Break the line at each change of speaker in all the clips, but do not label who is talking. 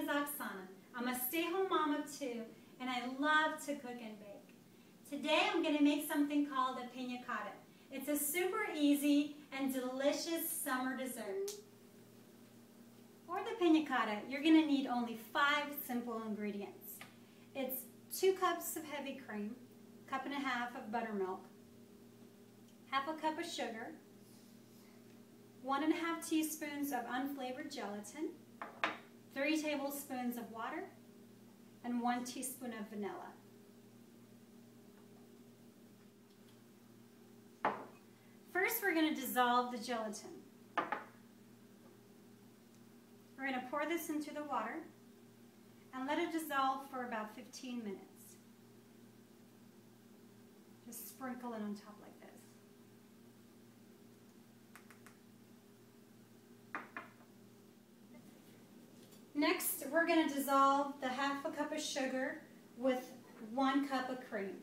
is Oksana. I'm a stay-home mom of 2, and I love to cook and bake. Today I'm going to make something called a Panna Cotta. It's a super easy and delicious summer dessert. For the Panna Cotta, you're going to need only 5 simple ingredients. It's 2 cups of heavy cream, 1.5 cups of buttermilk, 1/2 cup of sugar, 1.5 teaspoons of unflavored gelatin, 3 tablespoons of water, and 1 teaspoon of vanilla. First, we're going to dissolve the gelatin. We're going to pour this into the water and let it dissolve for about 15 minutes. Just sprinkle it on top like this. Next, we're going to dissolve the 1/2 cup of sugar with 1 cup of cream.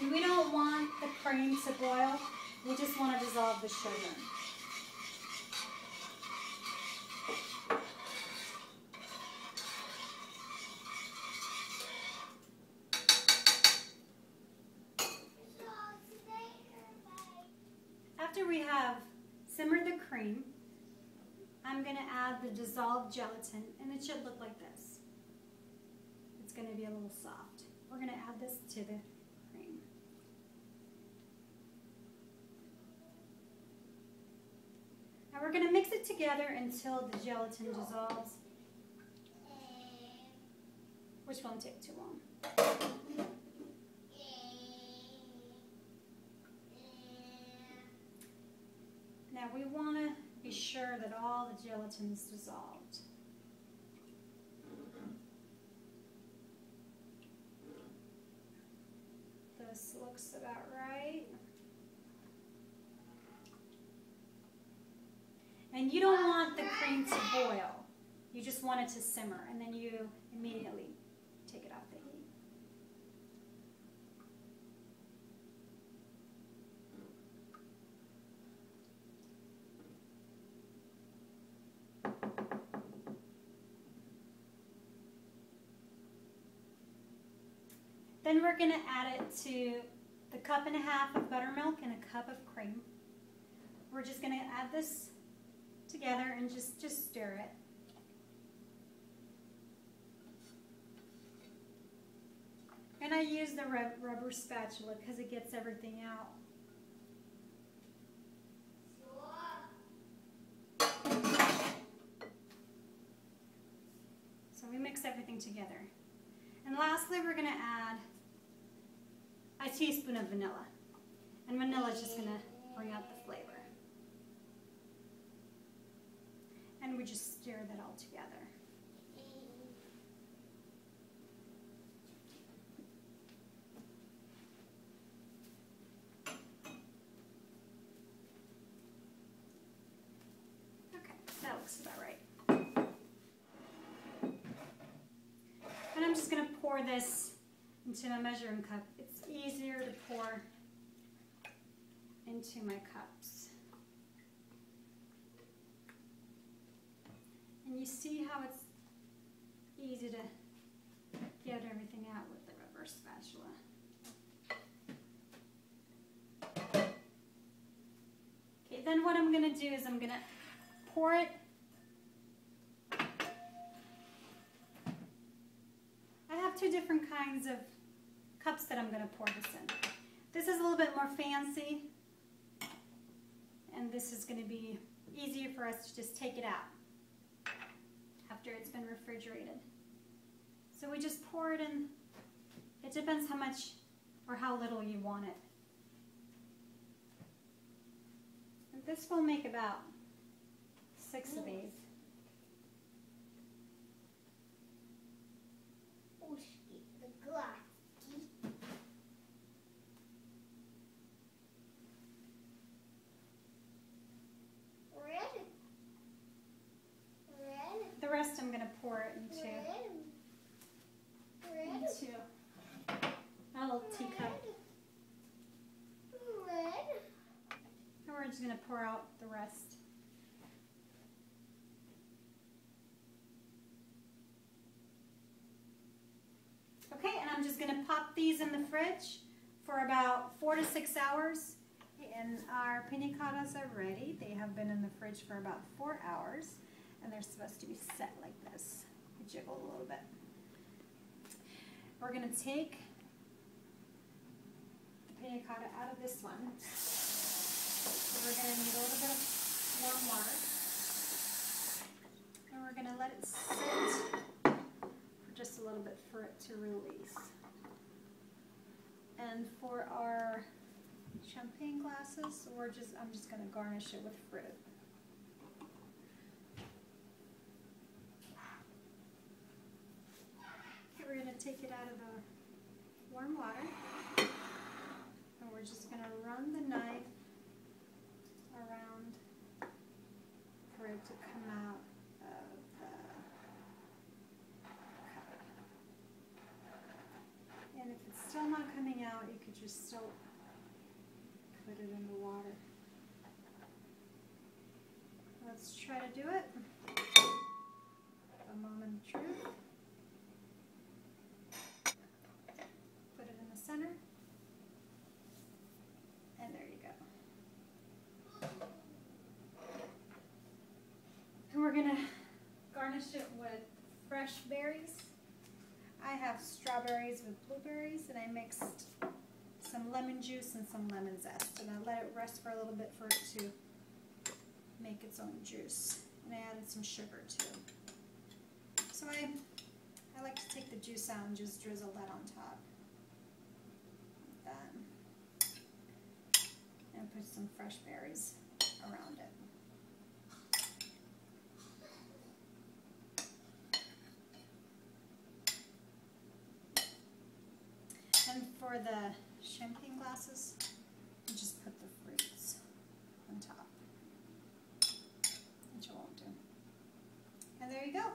And we don't want the cream to boil, we just want to dissolve the sugar. After we have simmered the cream, I'm going to add the dissolved gelatin, and it should look like this. It's going to be a little soft. We're going to add this to the cream. Now we're going to mix it together until the gelatin dissolves, which won't take too long. Now we want to be sure that all the gelatin is dissolved. This looks about right. And you don't want the cream to boil. You just want it to simmer, and then you immediately take it off the heat. Then we're going to add it to the 1.5 cups of buttermilk and 1 cup of cream. We're just going to add this together and just stir it. And I use the rubber spatula because it gets everything out. So we mix everything together. And lastly, we're going to add a teaspoon of vanilla. And vanilla is just going to bring out the flavor. And we just stir that all together. Okay, that looks about right. And I'm just going to pour this into my measuring cup. It's easier to pour into my cups. And you see how it's easy to get everything out with the rubber spatula. Okay, then what I'm going to do is I'm going to pour it. I have 2 different kinds of cups that I'm going to pour this in. This is a little bit more fancy, and this is going to be easier for us to just take it out after it's been refrigerated. So we just pour it in. It depends how much or how little you want it. And this will make about 6 of these.
The glass.
The rest I'm going to pour it into a little teacup. And we're just going to pour out the rest. I'm just going to pop these in the fridge for about 4 to 6 hours. And our pina cottas are ready. They have been in the fridge for about 4 hours. And they're supposed to be set like this. Jiggle a little bit. We're going to take the pina cotta out of this one. So we're going to need a little bit of warm water. And we're going to let it sit for just a little bit for it to release. And for our champagne glasses, I'm just going to garnish it with fruit. We're going to take it out of the warm water, and we're just going to run the knife around for it to come out of the cup. And if it's still not coming out, you could just still put it in the water. Let's try to do it. A moment of truth. Center, and there you go. And we're gonna garnish it with fresh berries. I have strawberries with blueberries, and I mixed some lemon juice and some lemon zest, and I let it rest for a little bit for it to make its own juice. And I added some sugar too. So I like to take the juice out and just drizzle that on top. And put some fresh berries around it. And for the champagne glasses, you just put the fruits on top, which I won't do. And there you go.